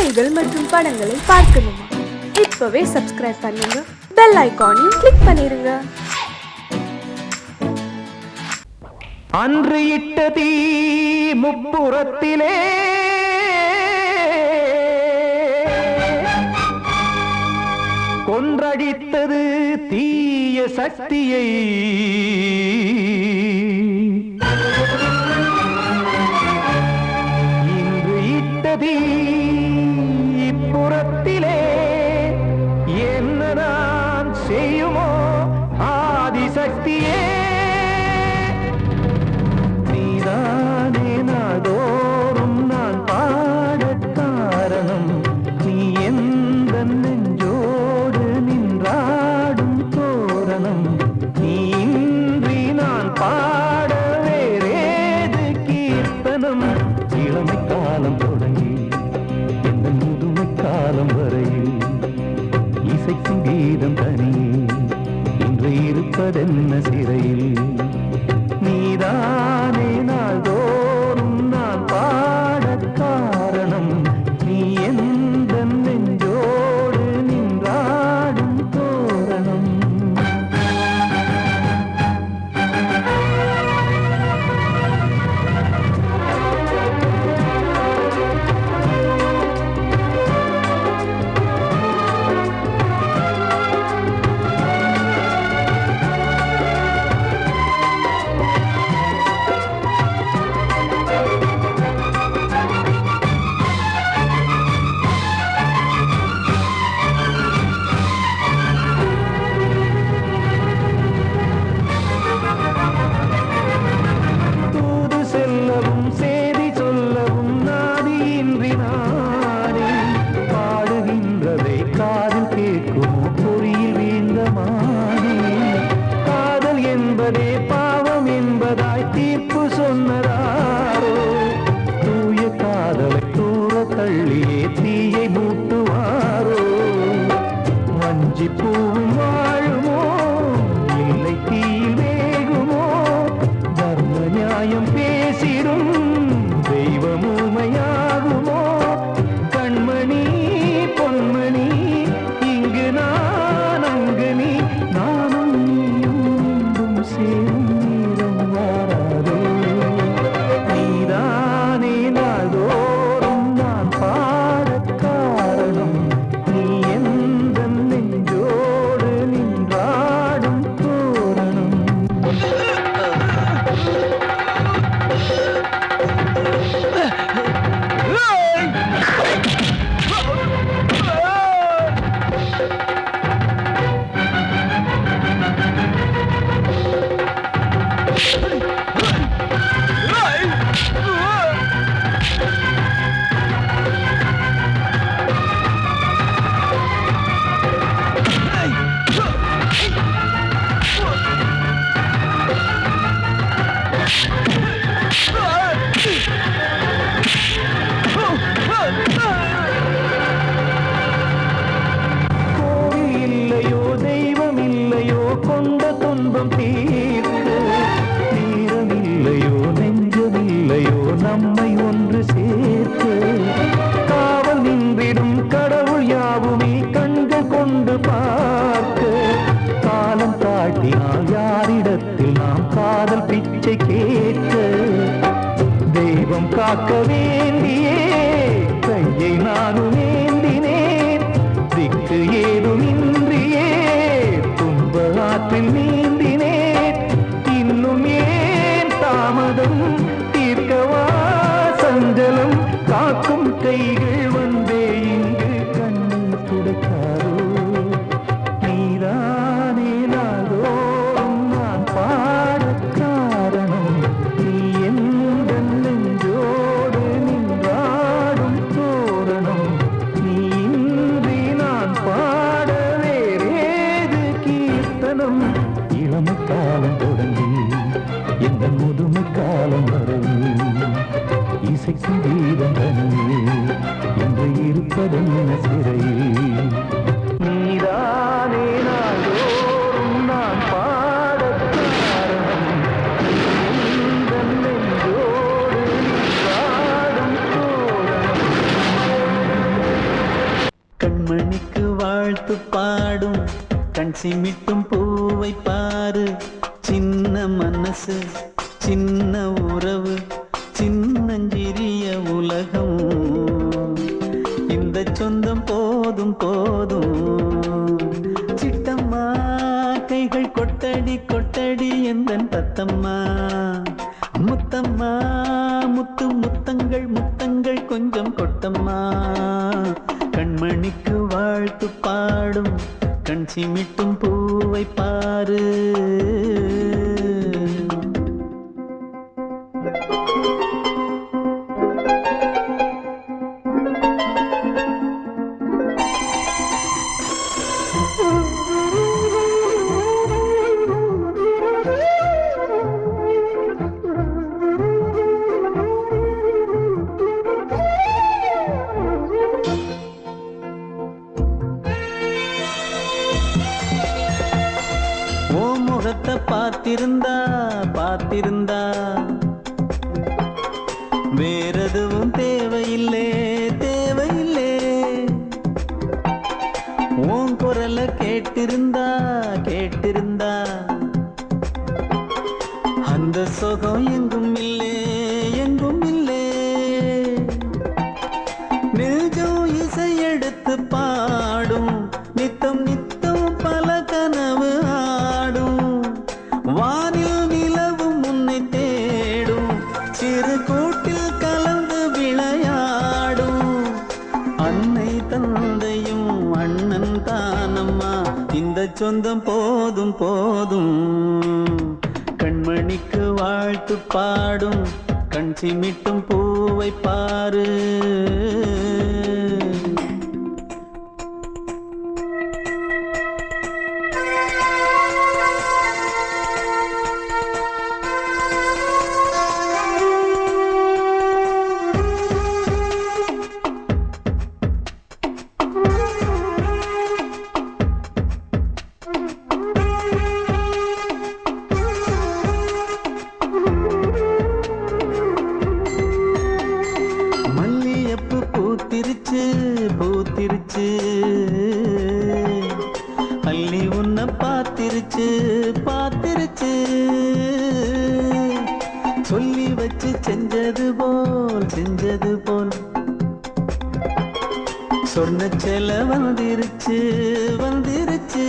செய்திகள் மற்றும் படங்களை பார்க்கணுமா? இப்பவே சப்ஸ்கிரைப் பண்ணுங்க, பெல் ஐகானையும் கிளிக் பண்ணிருங்க. அன்று இட்ட தீ முப்புறத்திலே கொன்றடித்தது தீய சக்தியை. இன்று இட்ட தீ இப்புறத்திலே என்னதான் செய்யுமோ ஆதிசக்தியே. தோறும் நான் பாட காரணம் நீ எந்த நெஞ்சோடு நின்றாடும் தோரணம். நீ இன்றி நான் பாட வேறேது கீர்த்தனம். இளமை காலம் தொடங்கி எந்த முதுமை காலம் வரையில் இசைக்கும் கீதம் தனியே இன்று இருப்பதென்ன சிறையில். நீதானே நாள்தோறும் நான் பாட காரணம் நீ எந்த நெஞ்சோடு நின்றாடும் தோரணம். பாவம் என்பதாய் தீர்ப்பு சொன்னதாரோ தூய காதலை தூர தள்ளியே தீயை மூட்டுவாரோ. வஞ்சி பூவும் வாழுமோ இல்லை தீயில் வேகுமோ. தர்ம நியாயம் பேசிடும் தெய்வம் ஊமையாகுமோ. கண்மணி பொன்மணி இங்கு நான் அங்கு நீ நானும் சேரும் நீரம் வாராதே. நீதானே நாள்தோறும் நான் பாட காரணம் நீ எந்த நெஞ்சோடு நின்றாடும் தோரணம். கோவில் இல்லையோ தெய்வம் இல்லையோ கொண்ட துன்பம் தீர்க்க. நேரம் இல்லையோ நெஞ்சம் இல்லையோ நம்மை ஒன்று சேர்க்க. காவல் நின்றிடும் கடவுள் யாவுமே கண்கள் கொண்டு பார்க்க. காலம் காட்டினால் யாரிடத்தில் நாம் காதல் பிச்சை கேட்க. தெய்வம் காக்க வேண்டியே கையை நானும் ஏந்தினேன். திக்கு ஏதுமின்றியே துன்ப ஆற்றில் நீந்தினேன். இன்னும் ஏன் தாமதம் தீர்க்கவா சஞ்சலம். காக்கும் கைகள் வந்தே இங்கு கண்ணீர் துடைக்காரோ. நீதானே நாள்தோறும் நான் பாட காரணம் நீ எந்த நெஞ்சோடு நின்றாடும் தோரணம். நீ இன்றி நான் பாட வேறேது கீர்த்தனம். இளமை காலம் தொடங்கி எந்த முதுமை காலம் வரையில் இசைக்கும் கீதம் தனியே என்று இருப்பதென்ன சிறையில். நீதானே நாள்தோறும் நான் பாட காரணம் நீ எந்த நெஞ்சோடு நின்றாடும் தோரணம். வாழ்த்து பாடும் கண் சிமிட்டும் பூவை பாரு. சின்ன மனசு சின்ன உறவு சின்னஞ்சிறிய உலகம். இந்த சொந்தம் போதும் போதும். சிட்டம்மா கைகள் கொட்டடி கொட்டடி எந்தன் தத்தம்மா. முத்தம்மா முத்து முத்தங்கள் முத்தங்கள் கொஞ்சம் கொட்டம்மா. கண்மணிக்கு வாழ்த்து பாடும் கண் சிமிட்டும் பூவை பாரு. முகத்தை பார்த்திருந்தா பார்த்திருந்தா வேறெதுவும் தேவையில்லை தேவையில்லை. உன் குரலை கேட்டிருந்தா கேட்டிருந்தா அந்த சுகம் எங்கும் இல்லை எங்கும் இல்லை. நெஞ்சம் இசை எடுத்து பாடும் நித்தம் நித்தம் பல கனவு ஆடும். வானில் நிலவும் உன்னை தேடும் சிறு கூட்டில் கலந்து விளையாடும். அன்னை தந்தையும் அண்ணன் தானம்மா. இந்த சொந்தம் போதும் போதும். கண்மணிக்கு வாழ்த்து பாடும் கண் சிமிட்டும் பூவை பாரு. பூத்திருச்சு பூத்திருச்சு அள்ளி உன்னை பார்த்திருச்சு பார்த்திருச்சு. சொல்லி வச்சு செஞ்சது போல் சொன்ன செல வந்துருச்சு வந்துருச்சு.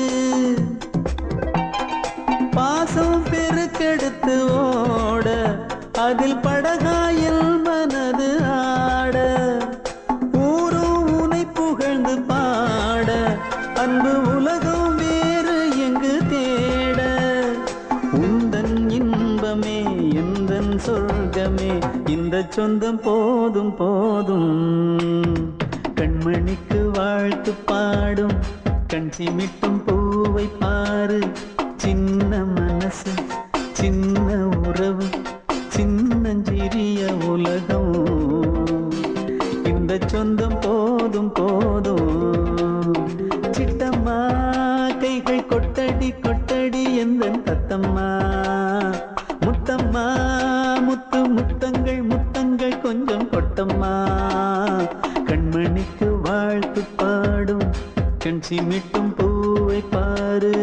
பாசம் பெருக்கெடுத்து ஓட அதில் படகாயில் மனது ஆட. பாட அன்பு உலகம் வேறு எங்கு தேட. உந்தன் இன்பமே எந்தன் சொர்க்கமே இந்த சொந்தம் போதும் போதும். கண்மணிக்கு வாழ்த்து பாடும் கண் சிமிட்டும் பூவை பாரு. சின்ன மனசு சின்ன உறவு சின்னஞ்சிறிய உலகம். இந்த சொந்தம் போதும் போதும். சிட்டம்மா கைகள் கொட்டடி கொட்டடி எந்தன் தத்தம்மா. முத்தம்மா முத்து முத்தங்கள் முத்தங்கள் கொஞ்சம் கொட்டம்மா. கண்மணிக்கு வாழ்த்து பாடும் கண் சிமிட்டும் பூவை பாரு.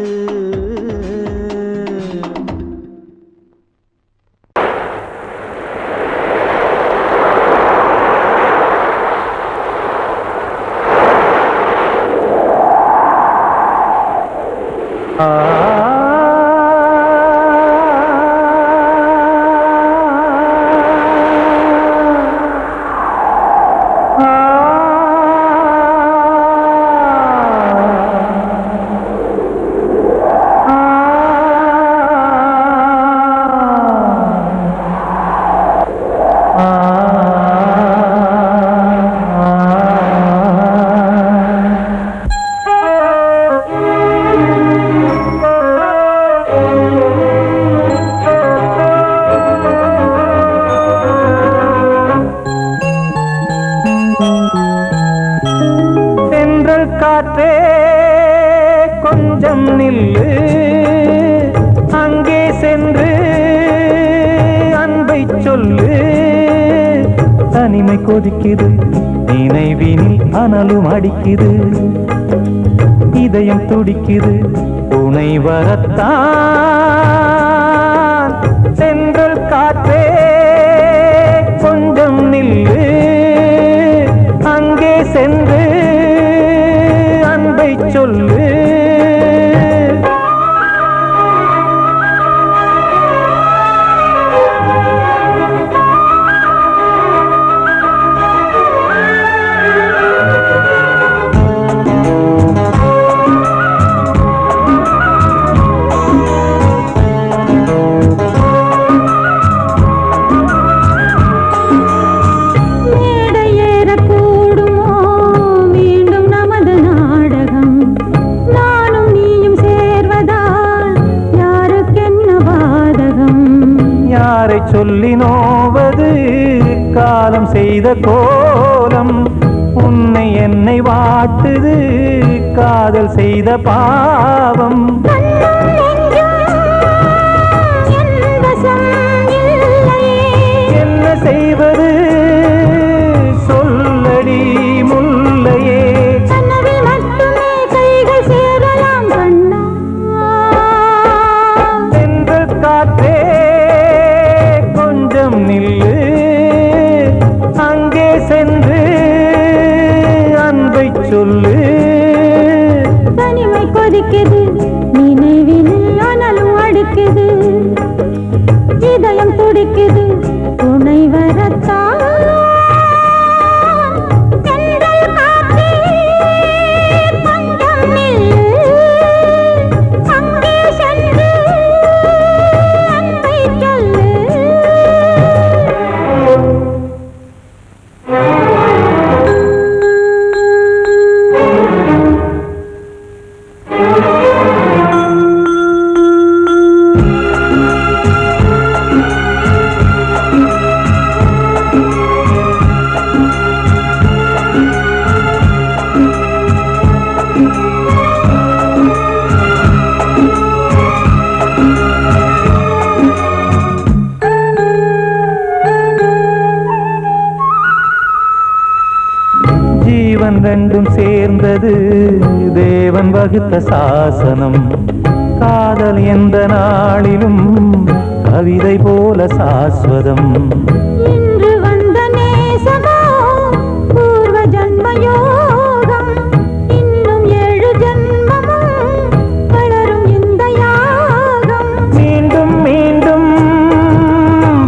காற்றே கொஞ்சம் நில்லு, அங்கே சென்று அன்பை சொல்லு. தனிமை கொதிக்குது, நினைவினில் அனலும் அடிக்குது. இதயம் துடிக்குது துணை வரத்தான். சென்றல் காற்றே கொஞ்சம் நில்லு, அங்கே சென்று அன்பை சொல்லு. சொல்லி நோவது காலம் செய்த கோலம், உன்னை என்னை வாட்டுது காதல் செய்த பாவம். என்ன செய்வது சொல்லடி முல்லையே. சென்று காற்றே நில்லு, அங்கே சென்று அன்பை சொல்லு. தனிமை கொதிக்குது நினைவில் ஆனாலும் அடிக்குது, இதயம் துடிக்குது துணை வரத்தான். ஜீவன் ரெண்டும் சேர்ந்தது தேவன் வகுத்த சாசனம். காதல் எந்த நாளிலும் கவிதை போல சாஸ்வதம். இன்று வந்த நேசமோ பூர்வ ஜன்ம யோகம், இன்னும் 7 ஜன்மமும் வளரும் இந்த யாகம். மீண்டும் மீண்டும்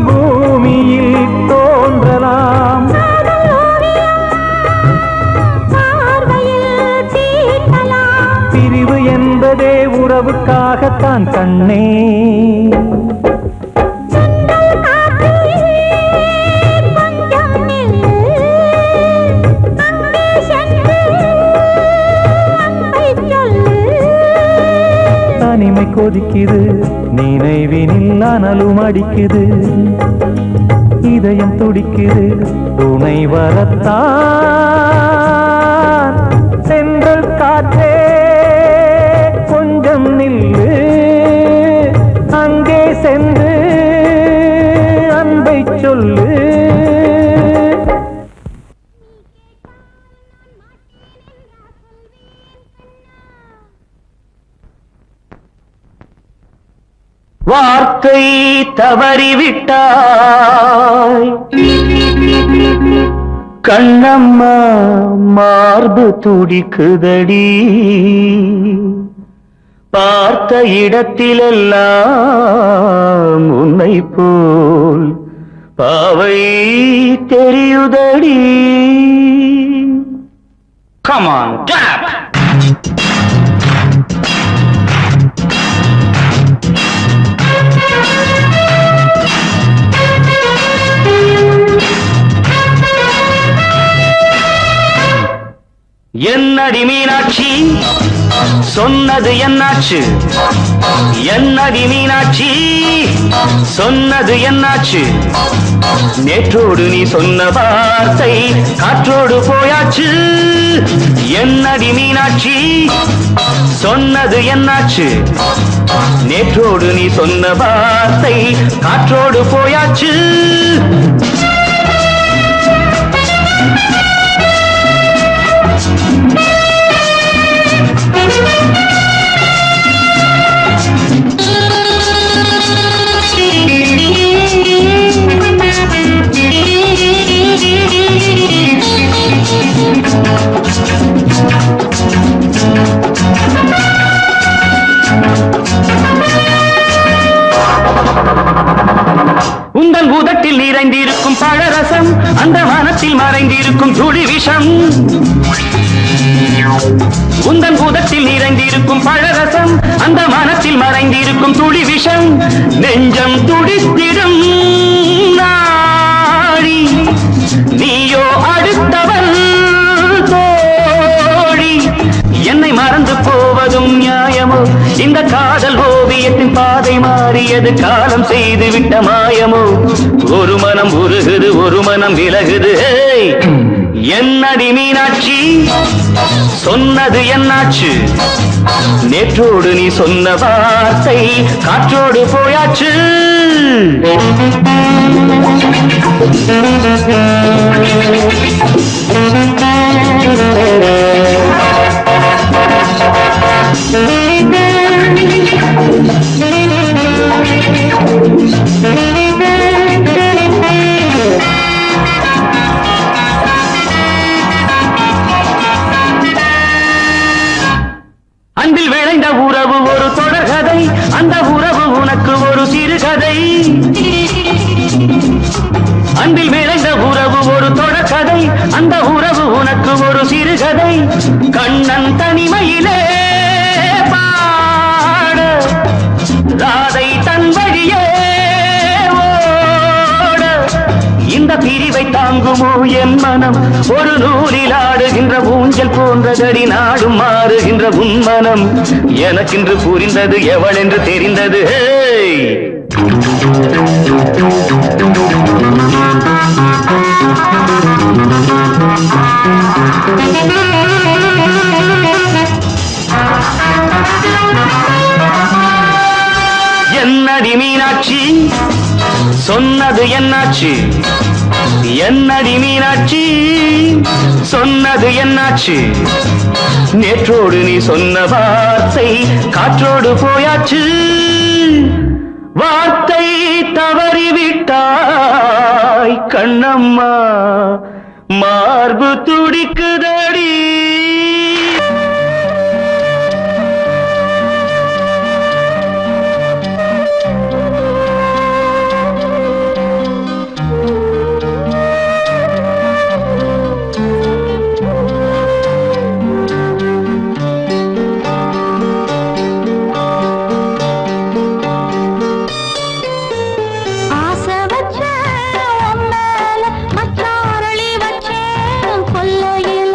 பூமியில் தோன்றலாம், பிரிவு என்பதே உறவுக்காகத்தான் கண்ணே. தனிமை கொதிக்குது நினைவினில் அனலும் அடிக்குது, இதயம் துடிக்குது துணை வரத்தான். சென்றல் காற்றே கொஞ்சம் நில்லு, அங்கே சென்று அன்பை சொல்லு. வார்த்தை தவறிவிட்டாய் கண்ணம்மா, மார்பு துடிக்குதடி. பார்த்த இடத்திலெல்லாம் உன்னை போல் பாவை தெரியுதடி. Come on, clap! என்னடி மீனாட்சி சொன்னது என்னாச்சு? என்னடி மீனாட்சி சொன்னது என்னாச்சு? நேற்றோடு நீ சொன்ன வார்த்தை காற்றோடு போயாச்சு. என்னடி மீனாட்சி சொன்னது என்னாச்சு? நேற்றோடு நீ சொன்ன வார்த்தை காற்றோடு போயாச்சு. உந்தன் உதட்டில் நிறைந்திருக்கும் பழரசம் அந்த வானத்தில் மறைந்திருக்கும் துளி விஷம் உந்தன் உதட்டில் நிறைந்திருக்கும் பழரசம் அந்த வானத்தில் மறைந்திருக்கும் துளி விஷம் நெஞ்சம் துடித்திடும் நாடி நீயோ அடுத்தவன் தோழி என்னை மறந்து போவதும் நியாயமோ இந்த காதல் ஓவியத்தின் பாதை மாறியது காலம் செய்து விட்ட மாயமோ ஒரு மனம் உருகுது ஒரு மனம் விலகுது என்னடி மீனாட்சி சொன்னது என்னாச்சு நேற்றோடு நீ சொன்ன வார்த்தை காற்றோடு போயாச்சு அன்பில் விளைந்த உறவு ஒரு தொடர்கதை அந்த உறவு உனக்கு ஒரு சிறுகதை அன்பில் விளைந்த உறவு ஒரு தொடர்கதை அந்த உறவு உனக்கு ஒரு சிறுகதை கண்ணன் தனிமையிலே பாட ராதை தன் வழியே ஓட இந்த பிரிவை தாங்குமோ என் மனம் ஒரு நூலில் ஆடுகின்ற ஊஞ்சல் போன்றதடி நாடும் மாறுகின்ற உன்மனம் எனக்கென்று புரிந்தது எவள் என்று தெரிந்தது என்னடி மீனாட்சி சொன்னது என்னாச்சு என்னடி மீனாட்சி சொன்னது என்னாச்சு நேற்றோடு நீ சொன்ன வார்த்தை காற்றோடு போயாச்சு வார்த்தை தவறிவிட்டாய் கண்ணம்மா மார்பு துடிக்குதடி ஆசை வச்ச உன் மேல மச்சாரளி வச்சேன் கொல்லையில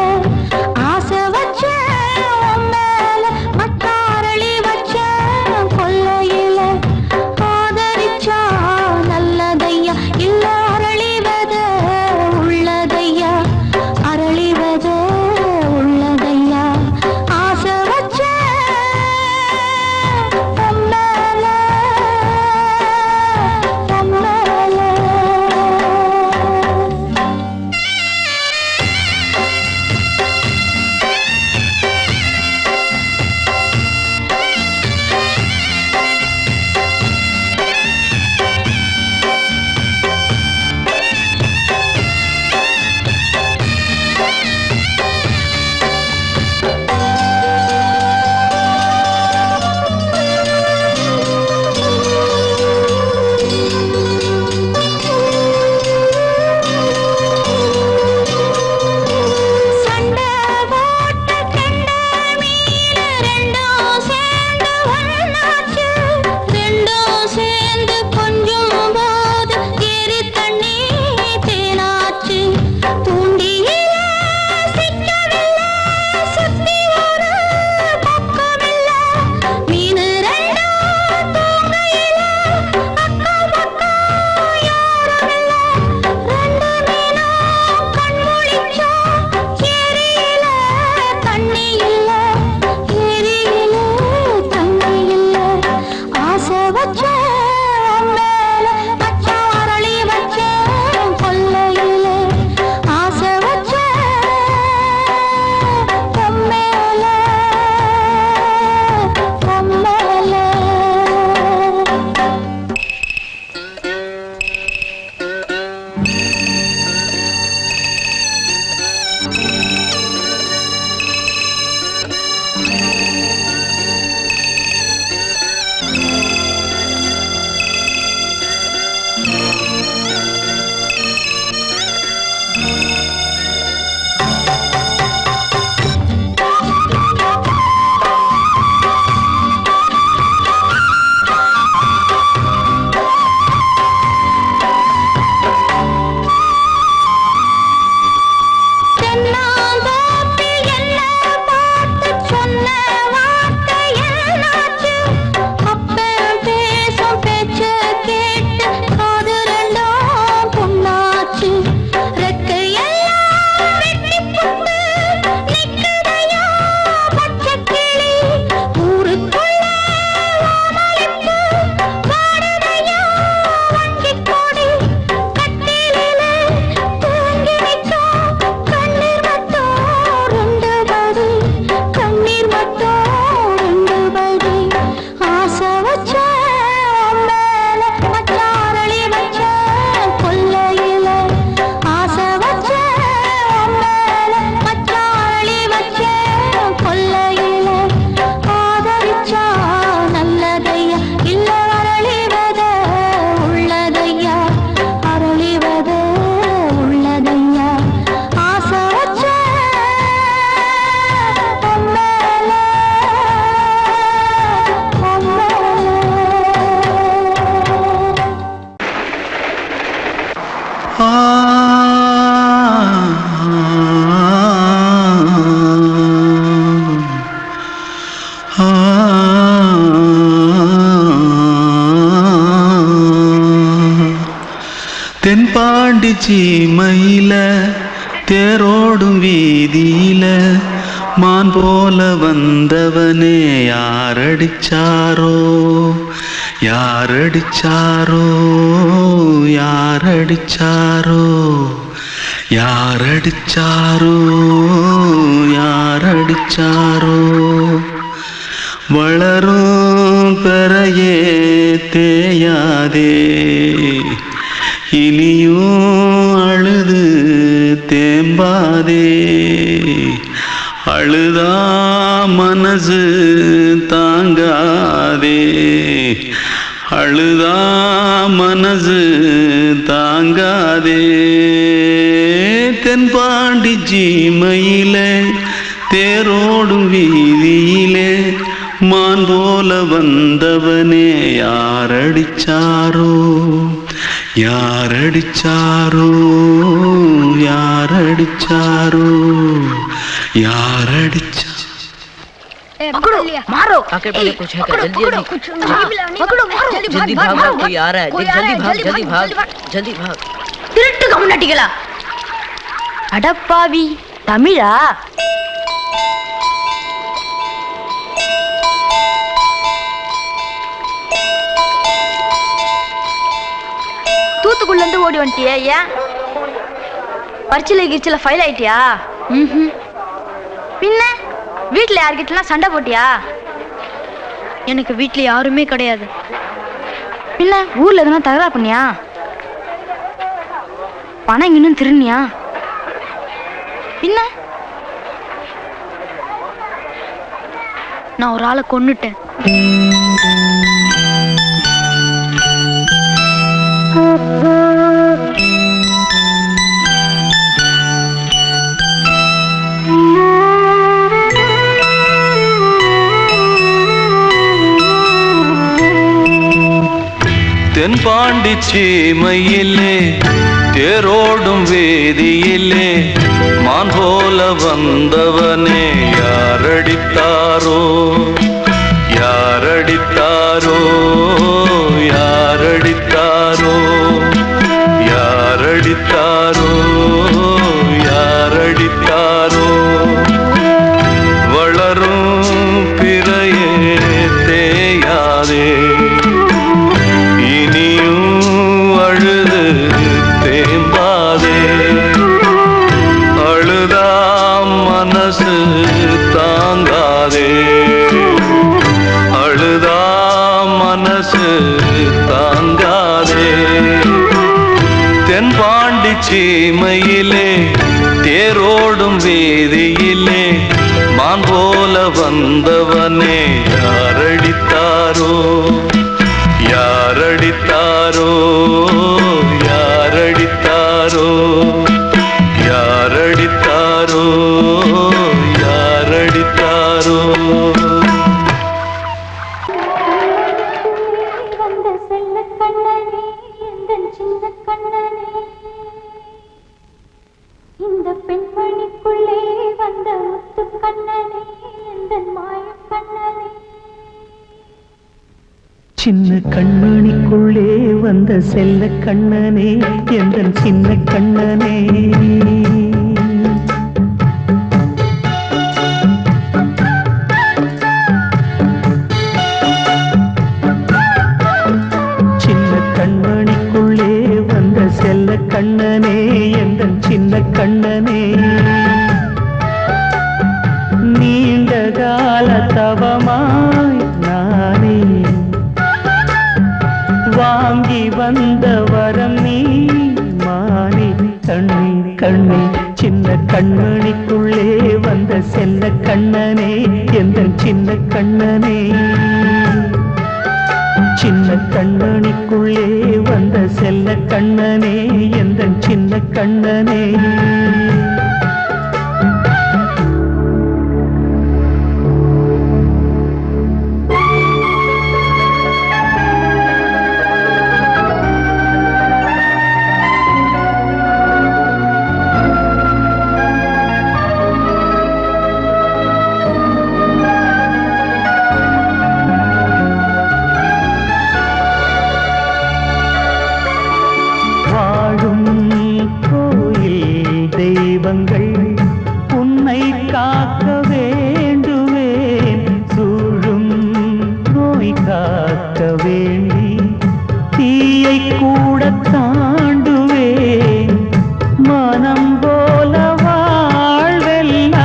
தேரோடும் வீதியில மான் போல வந்தவனே யாரடிச்சாரோ யாரடிச்சாரோ யாரடிச்சாரோ யாரடிச்சாரோ யாரடிச்சாரோ வளரும் பெறையே தேயாதே இனியும் அழுது தேம்பாதே அழுதா மனசு தாங்காதே அழுதா மனசு தாங்காதே தென்பாண்டி ஜீமையிலே தேரோடும் வீதியிலே மான் போல வந்தவனே யாரடிச்சாரோ யாரடிச்சாரோ யாரடிச்சாரோ यारडिचा पकड़ो मारो आके पहले कुछ है क्या जल्दी जल्दी पकड़ो मारो जल्दी भाग भाग कोई आ रहा है जल्दी भाग जल्दी भाग திருட்டு கம்முனாட்டிகளா அடப்பாவி தமிழா தூத்துக்குள்ள இருந்து ஓடி வந்துட்டியா ஏன் பரிச்சையில கிரிச்சில ஃபைல் ஆயிட்டியா பின்ன வீட்டுல யார்கிட்டலாம் சண்டை போட்டியா எனக்கு வீட்டுல யாருமே கிடையாது பின்ன ஊர்ல எதுனா தகராறு பண்ணியா பணம் இன்னும் திருநியா பின்ன நான் ஒரு ஆளை கொன்னுட்டேன் தென்பாண்டி சீமையிலே தேரோடும் வேதியிலே மான் போல வந்தவனே யாரடித்தாரோ யாரடித்தாரோ யாரடித்தாரோ யாரடித்தாரோ யாரடித்தாரோ வளரும் பிறையே தேயாதே அழுது தேம்பாதே அழுதா மனசு தாங்காதே அழுதா மனசு தாங்காதே தென்பாண்டி சீமையிலே தேரோடும் வேதியிலே மான் போல வந்தவனே யாரடித்தாரோ யாரடித்தாரோ யாரடித்தாரோ யாரடித்தாரோ யாரடித்தாரோ வந்த செல்ல கண்ணனே எந்தன் சின்ன கண்ணனே இந்த பெண்மணிக்குள்ளே வந்த முத்து கண்ணனே எந்தன் மாய கண்ணனே சின்ன கண்மணிக்குள்ளே வந்த செல்ல கண்ணனே எந்தன் சின்ன கண்ணனே சின்ன கண்மணிக்குள்ளே வந்த செல்ல கண்ணனே எந்தன் சின்ன கண்ணனே நீண்ட கால தவமாய் நானே வாங்கி வந்த வரம் நீ மானே கண்ணே கண்ணே சின்ன கண்மணிக்குள்ளே வந்த செல்ல கண்ணனே எந்தன் சின்ன கண்ணனே சின்ன கண்மணிக்குள்ளே வந்த செல்ல கண்ணனே எந்தன் சின்ன கண்ணனே காக்க வேண்டுவேன் சூழும் நோய் காக்க வேண்டி தீயை கூட தாண்டுவேன் மனம் போல வாழ்வெல்லாம்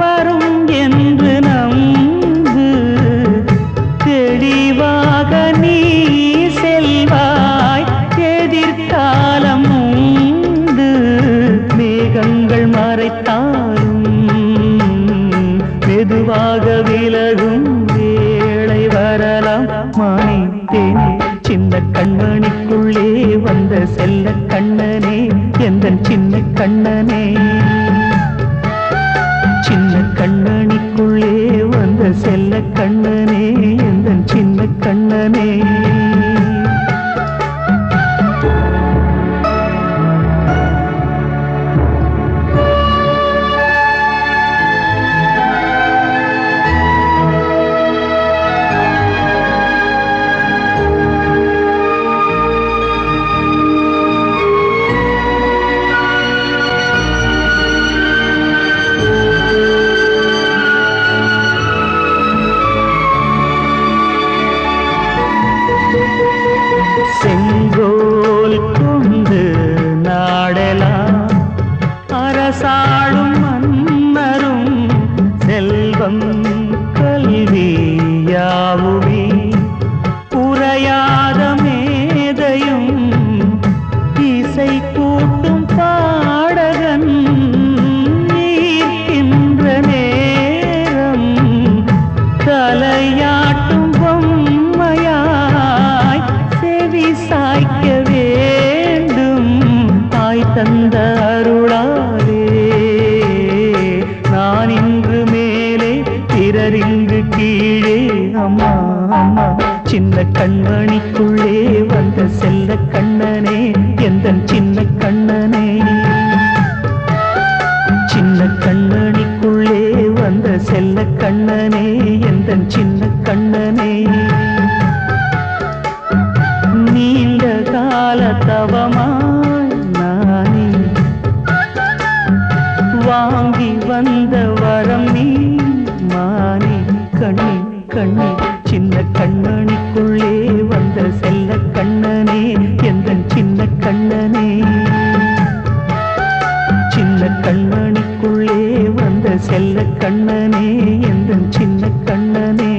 வரும் என்று நம்பு தெளிவாக நீ செல்வாய் எதிர்காலம் உண்டு மேகங்கள் மறைத்தாலும் மெதுவாக விலகும் வேளை வரலாம் மானித்தேனே சின்ன கண்மணிக்குள்ளே வந்த செல்ல கண்ணனே எந்தன் சின்ன கண்ணனே சின்ன கண்ணனிக்குள்ளே வந்த செல்ல கண்ணனே எந்தன் சின்ன கண்ணனே செங்கோல் கொண்டு நாடலாம் அரசாளும் மன்னரும் செல்வம் கல்வியாவுமே உரையாத மேதையும் இசை கூட்டும் பாடகன் ஈர்க்கின்ற நேரம் தலையாட்டும் பொம்மையாய் செவி சாய்க்க வேண்டும் தாய் தந்த அருளாலே நான் இன்று மேலே பிறரிங்கு கீழே அம்மா அம்மா சின்ன கண்மணிக்குள்ளே வந்த செல்ல கண்ணனே எந்தன் சின்ன கண்ணனே சின்ன கண்ணனிக்குள்ளே வந்த செல்ல கண்ணனே எந்தன் சின்ன கண்ணனே நீண்ட கால தவமாய் நானே வாங்கி வந்த வரம் நீ மானே கண்ணே கண்ணே சின்ன கண்ணனிக்குள்ளே வந்த செல்ல கண்ணனே எந்தன் சின்ன கண்ணனே சின்ன கண்ணனிக்குள்ளே வந்த செல்ல கண்ணனே எந்தன் சின்ன கண்ணனே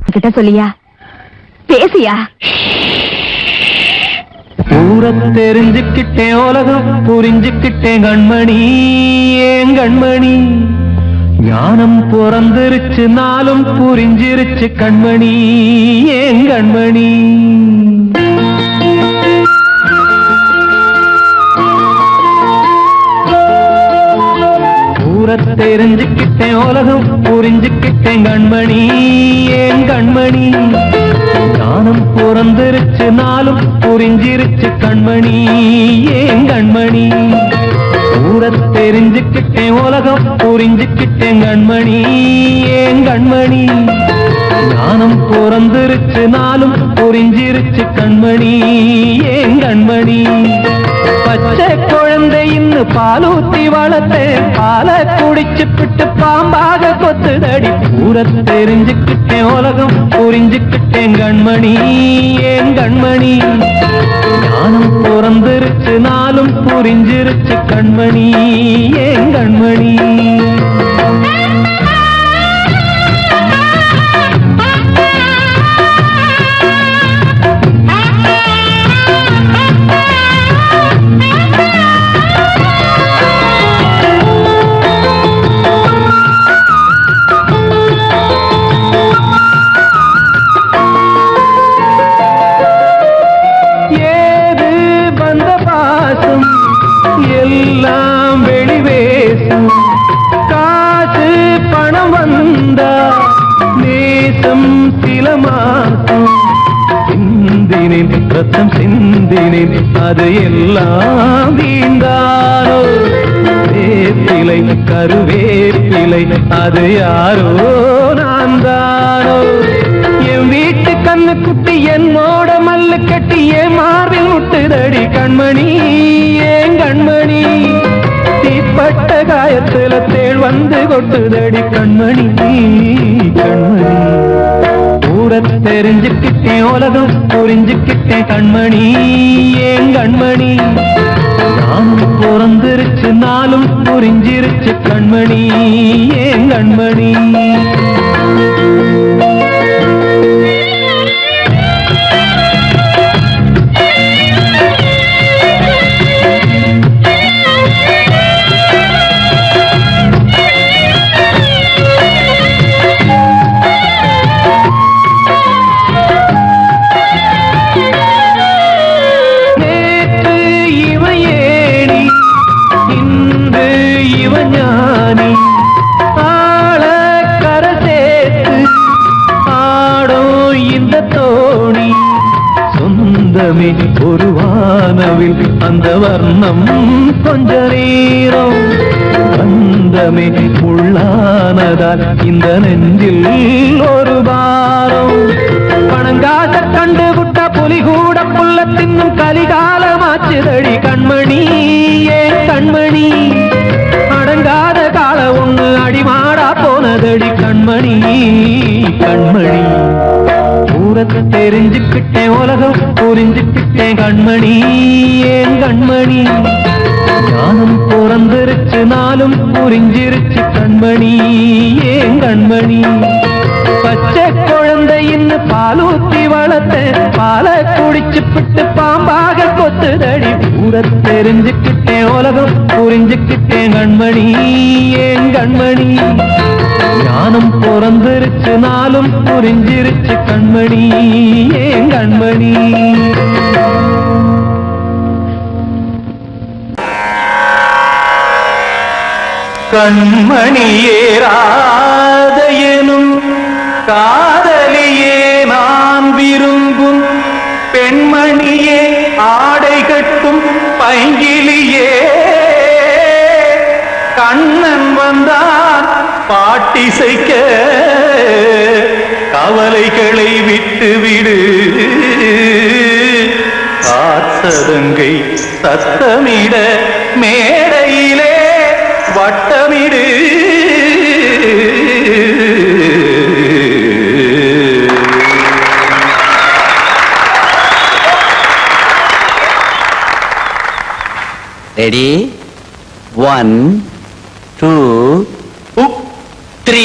கிட்ட சொல்லியா பேசியா ஊரை தெரிஞ்சுக்கிட்டேன் உலகம் புரிஞ்சுக்கிட்டேன் கண்மணி ஏன் கண்மணி ஞானம் பிறந்திருச்சு நாளும் புரிஞ்சிருச்சு கண்மணி ஏன் கண்மணி ஊரை தெரிஞ்சுக்கிட்டேன் உலகம் புரிஞ்சுக்கிட்டேன் கண்மணி ஏன் கண்மணி ஞானம் பிறந்திருச்சு நாளும் புரிஞ்சிருச்சு கண்மணி ஏன் கண்மணி ஊரை தெரிஞ்சுக்கிட்டேன் உலகம் புரிஞ்சுக்கிட்டேன் கண்மணி ஏன் கண்மணி ஞானம் பிறந்திருச்சு நாளும் புரிஞ்சிருச்சு கண்மணி ஏன் கண்மணி பச்சை குழந்தை இன்னும் பாலூத்தி வளர்த்தேன் பாலை குடிச்சு பிட்டு பாம்பாக கொத்துதடி ஊரை தெரிஞ்சுக்கிட்டேன் உலகம் புரிஞ்சுக்கிட்டேன் கண்மணி ஏன் கண்மணி ஞானம் பிறந்திருச்சு நாளும் புரிஞ்சிருச்சு கண்மணி ஏன் கண்மணி எல்லாம் வெளிவேசும் காசு பணம் வந்தா நேசம் சில மாசம் சிந்தினேன் ரத்தம் சிந்தினேன் அது எல்லாம் வீந்தாரோ வேப்பிலை கருவேப்பிலை அது யாரோ நான் தானோ என் வீட்டு கண்ணு குட்டி என்னோட மல்லு கட்டி என் மார்பில் முட்டுதடி கண்மணி ஏன் கண்மணி பட்ட காயத்துல தேள் வந்து கொட்டுதடி கண்மணி கண்மணி ஊர தெரிஞ்சுக்கிட்டேன் உலகம் புரிஞ்சுக்கிட்டேன் கண்மணி ஏன் கண்மணி நானும் பிறந்திருச்சு நாளும் புரிஞ்சிருச்சு கண்மணி ஏன் கண்மணி ஒரு வானவில் அந்த வர்ணம் கொஞ்ச நேரம் பந்தமே உள்ளானதால் இந்த நெஞ்சில் ஒரு பாரம் பணங்காச கண்டு விட்ட புலி கூட புல்ல தின்னும் கலிகாலமாச்சுதடி கண்மணி ஏன் கண்மணி அடங்காத கால ஒண்ணு அடிமாடா போனதடி கண்மணி கண்மணி ஊரத்தை தெரிஞ்சுக்கிட்டேன் உலகம் புரிஞ்சுக்கிட்டேன் கண்மணி ஏன் கண்மணி ஞானம் பிறந்திருச்சு நாளும் புரிஞ்சிருச்சு கண்மணி ஏன் கண்மணி பச்சை குழந்தையின்னு பாலூத்தி வளர்த்த பாலை குடிச்சு பிட்டு பாம்பாக கொத்துதடி ஊரத்தை தெரிஞ்சுக்கிட்டேன் உலகம் புரிஞ்சுக்கிட்டேன் கண்மணி ஏன் கண்மணி ஞானம் பிறந்திருச்சு நாளும் புரிஞ்சிருச்சு கண்மணி ஏன் கண்மணி கண்மணியே ராதையனும் காதலியே நான் விரும்பும் பெண்மணியே ஆடை கட்டும் பைங்கிலியே கண்ணன் வந்தான் பாட்டிசைக்க கவலைகளை விட்டுவிடு காத்ததங்கை சத்தமிட மேடையிலே வட்டமிடு ரெடி 1 2 3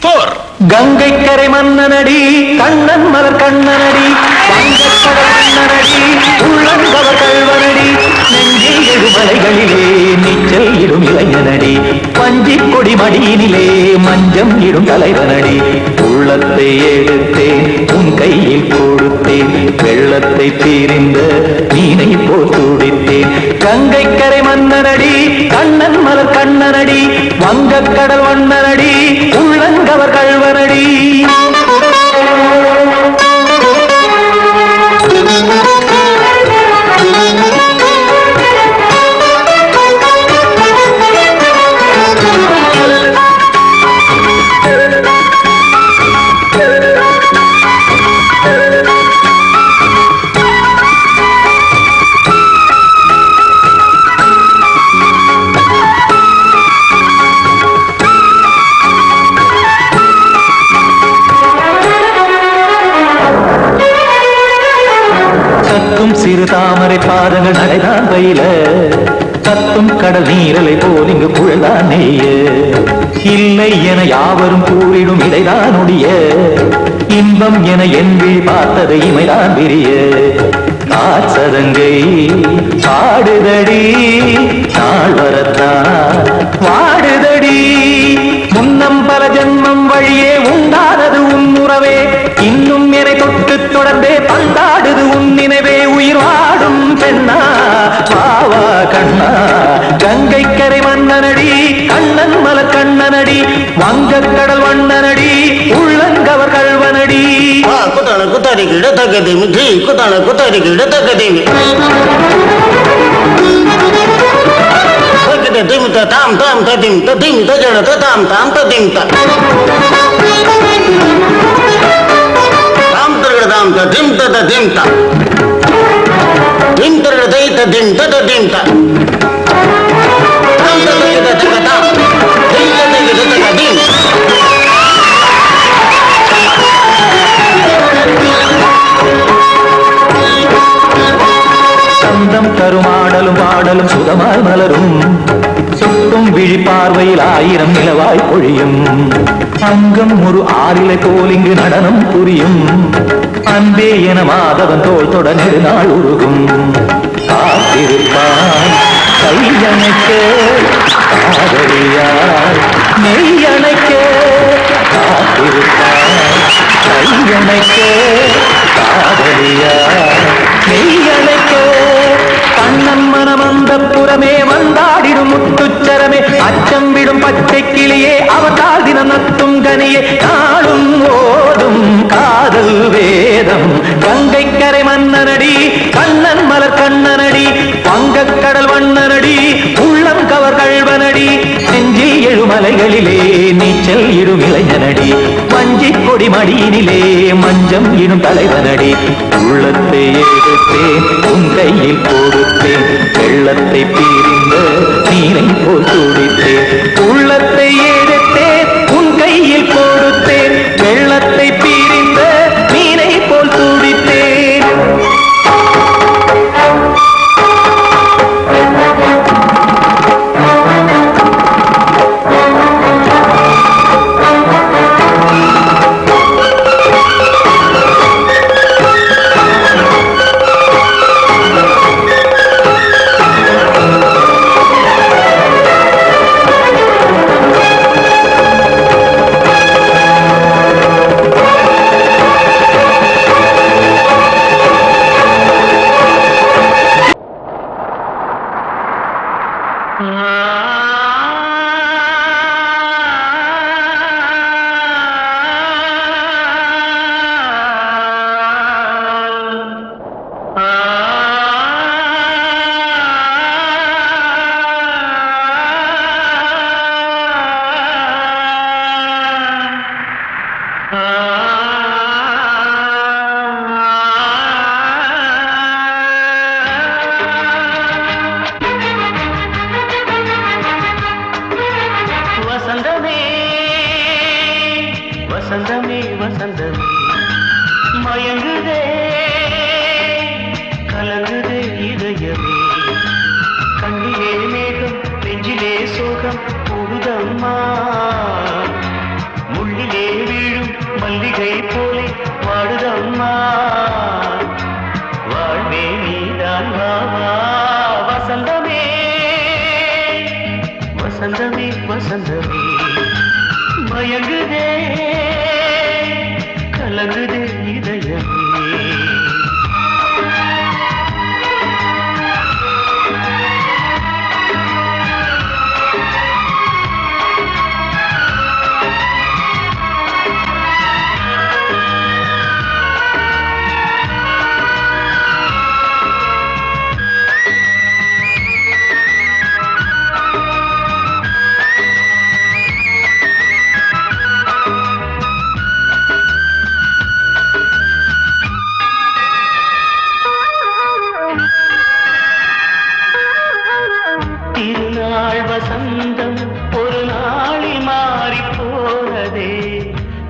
4 கங்கை கரை மன்னனடி கண்ணன் மலர் கண்ணனடி வங்கக்கடல் மன்னனடி உள்ளங்கவர் கல்வனடி நெஞ்சில் எழுமலைகளிலே நீச்சல் இடும் இளைஞனடி பஞ்சி கொடி மடியினிலே மஞ்சம் இடும் தலைவனடி உள்ளத்தை எடுத்தேன் உன் கையில் கொடுத்தேன் வெள்ளத்தை தீரிந்த மீனை போல் துடித்தேன் கங்கை கரை மன்னனடி கண்ணன் மலர் கண்ணனடி வங்கக்கடல் வண்ணனடி உள்ளங்கவர் கல்வனடி சிறு தாமரை பாதங்கள் நடைதான் பயில கத்தும் கடல் நீரலை போல் இங்கு புழல்தான் நெய்ய இல்லை என யாவரும் கூறிடும் இடைதான் உடைய இன்பம் என என்பி பார்த்தது இமைதான் விரிய காச்சதங்கை பாடுதடி நாள் வரத்தான் வாடுதடி முன்னம் பல ஜென்மம் வழியே உண்டானது உன் உறவே இன்னும் என்னை தொட்டு தொடர்ந்தே பந்தாடுது உன் நினைவே உயிர் வாடும் பெண்ணா பாவா கண்ணா கங்கை கரை மன்னனடி கண்ணன் மலர் கண்ணனடி வங்கக்கடல் வண்ணனடி உள்ளங்கவர் கல்வனடி குத்தான குத்தாரி கிட தக்கதேமி ஜி குத்தான குத்தாரி கிட தக்கதேமி திம் தாம் தாம் ததிம் ததிம் தஜட தாம் தாம் ததிம் தாம் தரகதாம் ததிம் ததிம் திம் தரகதை ததிம் ததிம் தாம் தரகதை சுகமாய் மலரும் சுட்டும் விழி பார்வையில் 1000 நிலவாய் பொழியும் அங்கம் ஒரு ஆறிலை போல் இங்கு நடனம் புரியும் அன்பே என மாதவன் தோள் தொட நெடுநாள் உருகும் காத்திருப்பான் கையணைக்க காதலியார் நெய்யணைக்க காத்திருப்பான் கையணைக்க காதலியார் நெய்யணைக்க கண்ணன் மனம் அந்த புறமே வந்தாடிடும் முத்துச்சரமே அச்சம் விடும் பச்சை கிளியே அவதால் தினம் நத்தும் கனியே நாளும் ஓடும் காதல் வேதம் கங்கை கரை மன்னனடி கண்ணன் மலர் கண்ணனடி வங்கக் கடல் வண்ணனடி உள்ளம் கவர் கழ்வனடி நெஞ்சில் எழுமலைகளிலே நீச்சல் இடும் இளைஞனடி வஞ்சி கொடி மடியினிலே மஞ்சம் இடும் தலைவனடி உள்ளத்தை எடுத்தேன் உன் கையில் கொடுத்தேன் வெள்ளத்தை பிரிந்த நீரை போல் துடித்தேன் உள்ளத்தை எடுத்தேன் உன் கையில் கொடுத்தேன் வெள்ளத்தை பிரிந்த நீரை போல் துடித்தேன் வசந்தமே வசந்தமே மயங்குதே கலங்குதே இதயமே கண்ணிலே மேகம் நெஞ்சிலே சோகம் போகுதம்மா முள்ளிலே வீழும் மல்லிகை போலே வாடுதம்மா வாழ்வே நீதான் வாவா வசந்தமே வசந்தமே வசந்தமே மயங்குதே கலங்குதே இதயமே வசந்தம் ஒரு நாளில் மாறி போனதே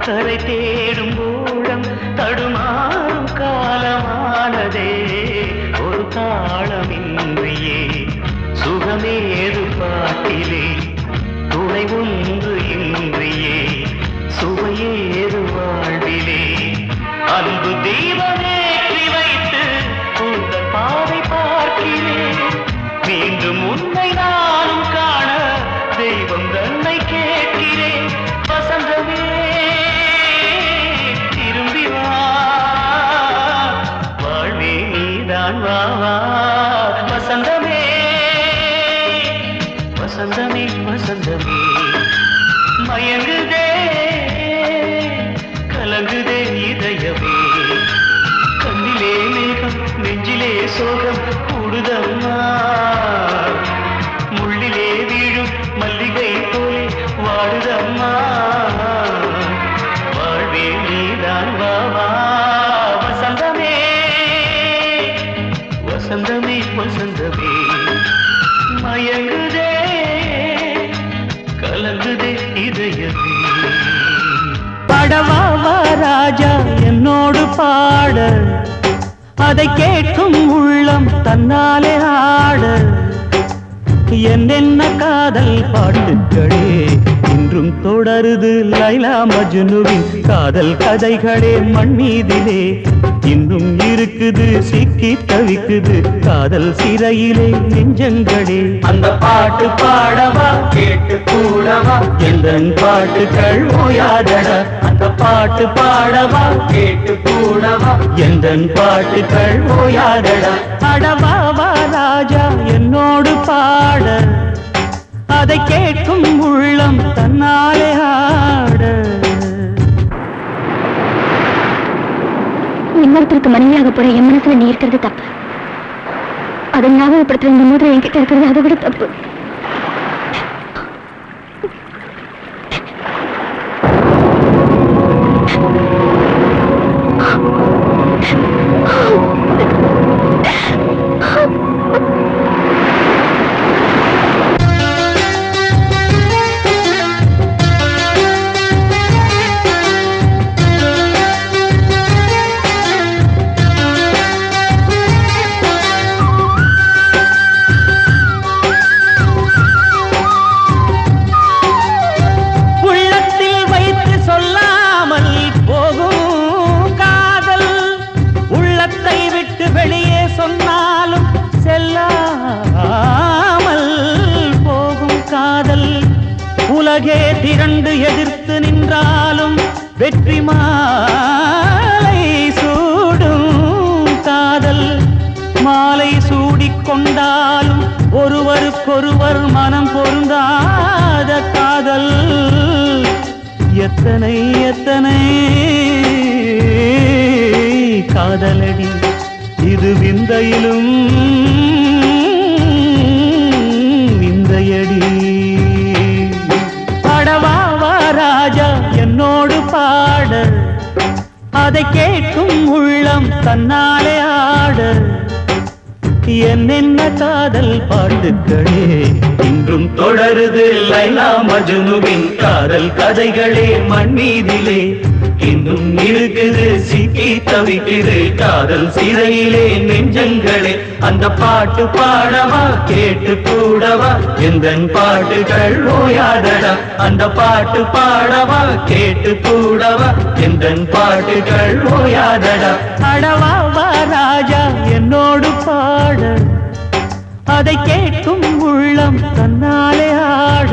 கரை தேடும் ஊழம் தடுமாறும் காலமானதே ஒரு தாளமின்றியே சுகமேது பாட்டிலே துணை ஒன்று இன்றியே சுவையேது வாழ்விலே அன்பு தீபமேற்றி வைத்து உங்கள் பாதை பார்க்கிறேன் மீண்டும் உன்னை நானும் காண தெய்வம் தன்னை கேட்கிறேன் வசந்தமே திரும்பி வா வாழ்வே நீதான் வா வா வசந்தமே வசந்தமே வசந்தமே மயங்குதே கலங்குதே இதயமே கண்ணிலே மேகம் நெஞ்சிலே சோகம் கூடுதம்மா முள்ளிலே வீழும் மல்லிகை போலே வாடுதம்மா வாழ்வே நீதான் வா வா வசந்தமே வசந்தமே வசந்தமே மயங்குதே கலங்குதே இதயமே படவாவா ராஜா என்னோடு பாட அதை கேட்கும் உள்ளம் தன்னாலே ஆட என்னென்ன காதல் பாட்டுக்களே இன்றும் தொடருது லைலா மஜ்னுவின் காதல் கதைகளே மண் மீதிலே இன்னும் இருக்குது சிக்கி தவிக்குது காதல் சிறையிலே நெஞ்சங்களே அந்த பாட்டு பாடவா கேட்டு கூடவா எந்தன் பாட்டுகள் ஓயாதடா அந்த பாட்டு பாடவா கேட்டு கூடவா எந்தன் பாட்டுகள் ஓயாதடா அடவாவா ராஜா என்னோடு பாட அதை கேட்கும் உள்ளம் தன்னாலே ஆட இன்னொருத்தருக்கு மனைவியாக போற என் மனசுல நீ இருக்கிறது தப்பு அதை ஞாபகப்படுத்துற இந்த முதல் என்கிட்ட இருக்கிறது அதை விட தப்பு உலகே திரண்டு எதிர்த்து நின்றாலும் வெற்றி மாலை சூடும் காதல் மாலை சூடிக்கொண்டாலும் ஒருவருக்கொருவர் மனம் பொருந்தாத காதல் எத்தனை எத்தனை காதலடி இது விந்தையிலும் விந்தையடி ராஜா என்னோடு பாட அதை கேட்கும் உள்ளம் தன்னாலே ஆட என்னென்ன காதல் பாட்டுக்களே இன்றும் தொடருது லைலா மஜ்னுவின் காதல் கதைகளே மண் மீதிலே இன்னும் இருக்குது சிக்கி தவிக்குது காதல் சிறையிலே நெஞ்சங்களே அந்த பாட்டு பாடவா கேட்டு கூடவா எந்தன் பாட்டுகள் ஓயாதடா அந்த பாட்டு பாடவா கேட்டு கூடவா எந்தன் பாட்டுகள் ஓயாதடா அடவாவா ராஜா என்னோடு பாட அதை கேட்கும் உள்ளம் தன்னாலே ஆட